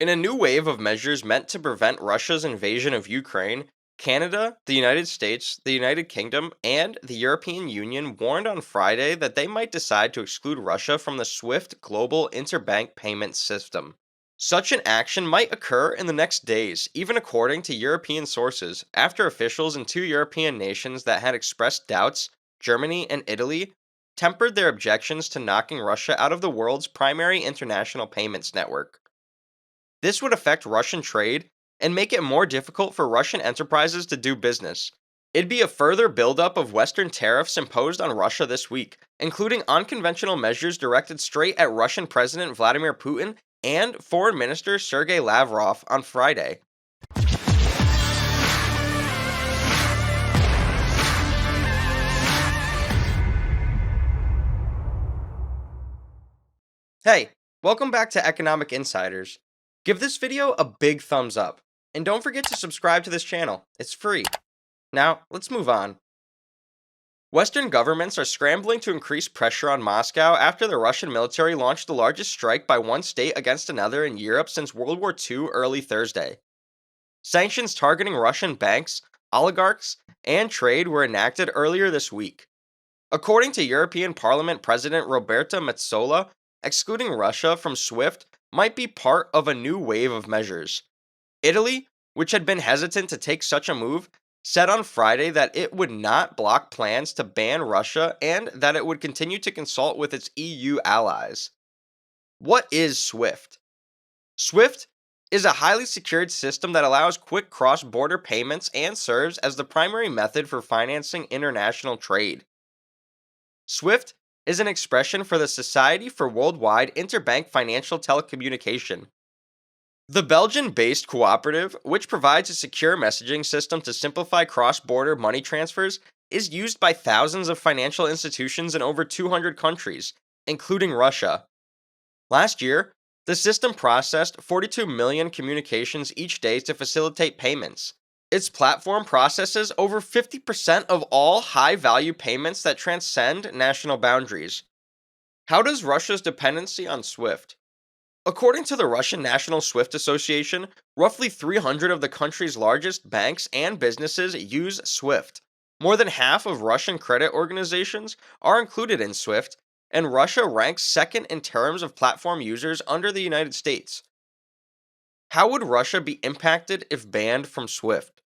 In a new wave of measures meant to prevent Russia's invasion of Ukraine, Canada, the United States, the United Kingdom, and the European Union warned on Friday that they might decide to exclude Russia from the SWIFT global interbank payment system. Such an action might occur in the next days, even according to European sources, after officials in two European nations that had expressed doubts, Germany and Italy, tempered their objections to knocking Russia out of the world's primary international payments network. This would affect Russian trade and make it more difficult for Russian enterprises to do business. It'd be a further buildup of Western tariffs imposed on Russia this week, including unconventional measures directed straight at Russian President Vladimir Putin and Foreign Minister Sergei Lavrov on Friday. Hey, welcome back to Economic Insiders. Give this video a big thumbs up, and don't forget to subscribe to this channel. It's free. Now, let's move on. Western governments are scrambling to increase pressure on Moscow after the Russian military launched the largest strike by one state against another in Europe since World War II early Thursday. Sanctions targeting Russian banks, oligarchs, and trade were enacted earlier this week. According to European Parliament President Roberta Metsola, excluding Russia from SWIFT might be part of a new wave of measures. Italy, which had been hesitant to take such a move, said on Friday that it would not block plans to ban Russia and that it would continue to consult with its EU allies. What is SWIFT? SWIFT is a highly secured system that allows quick cross-border payments and serves as the primary method for financing international trade. SWIFT is an expression for the Society for Worldwide Interbank Financial Telecommunication. The Belgian-based cooperative, which provides a secure messaging system to simplify cross-border money transfers, is used by thousands of financial institutions in over 200 countries, including Russia. Last year, the system processed 42 million communications each day to facilitate payments. Its platform processes over 50% of all high-value payments that transcend national boundaries. How does Russia's dependency on SWIFT? According to the Russian National SWIFT Association, roughly 300 of the country's largest banks and businesses use SWIFT. More than half of Russian credit organizations are included in SWIFT, and Russia ranks second in terms of platform users under the United States. How would Russia be impacted if banned from SWIFT?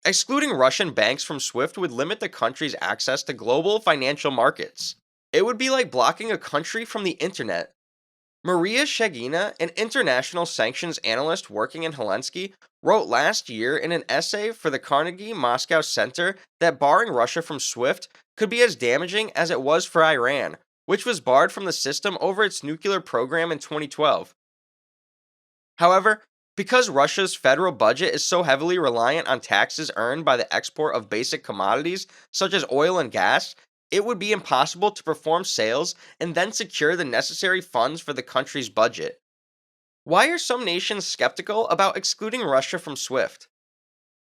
Excluding Russian banks from SWIFT would limit the country's access to global financial markets. It would be like blocking a country from the internet. Maria Shagina, an international sanctions analyst working in Helsinki, wrote last year in an essay for the Carnegie Moscow Center that barring Russia from SWIFT could be as damaging as it was for Iran, which was barred from the system over its nuclear program in 2012. However, because Russia's federal budget is so heavily reliant on taxes earned by the export of basic commodities, such as oil and gas, it would be impossible to perform sales and then secure the necessary funds for the country's budget. Why are some nations skeptical about excluding Russia from SWIFT?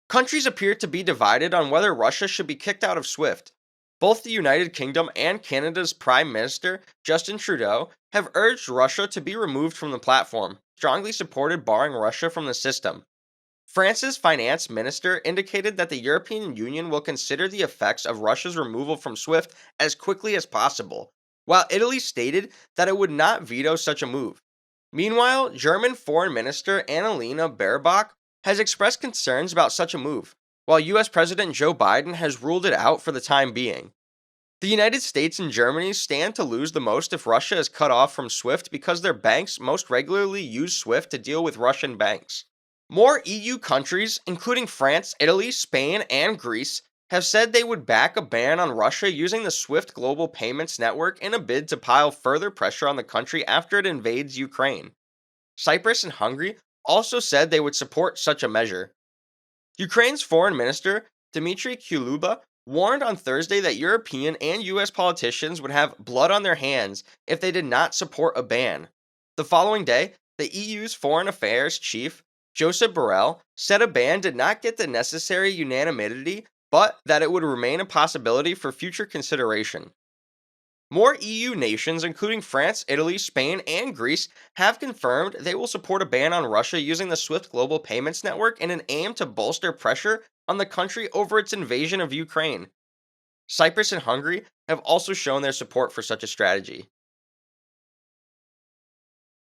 Countries appear to be divided on whether Russia should be kicked out of SWIFT. Both the United Kingdom and Canada's Prime Minister, Justin Trudeau, have urged Russia to be removed from the platform, strongly supported barring Russia from the system. France's finance minister indicated that the European Union will consider the effects of Russia's removal from SWIFT as quickly as possible, while Italy stated that it would not veto such a move. Meanwhile, German Foreign Minister Annalena Baerbock has expressed concerns about such a move, while US President Joe Biden has ruled it out for the time being. The United States and Germany stand to lose the most if Russia is cut off from SWIFT because their banks most regularly use SWIFT to deal with Russian banks. More EU countries, including France, Italy, Spain, and Greece, have said they would back a ban on Russia using the SWIFT global payments network in a bid to pile further pressure on the country after it invades Ukraine. Cyprus and Hungary also said they would support such a measure. Ukraine's foreign minister, Dmitry Kuleba, warned on Thursday that European and US politicians would have blood on their hands if they did not support a ban. The following day, the EU's foreign affairs chief, Josep Borrell, said a ban did not get the necessary unanimity, but that it would remain a possibility for future consideration. More EU nations, including France, Italy, Spain, and Greece, have confirmed they will support a ban on Russia using the SWIFT global payments network in an aim to bolster pressure on the country over its invasion of Ukraine. Cyprus and Hungary have also shown their support for such a strategy.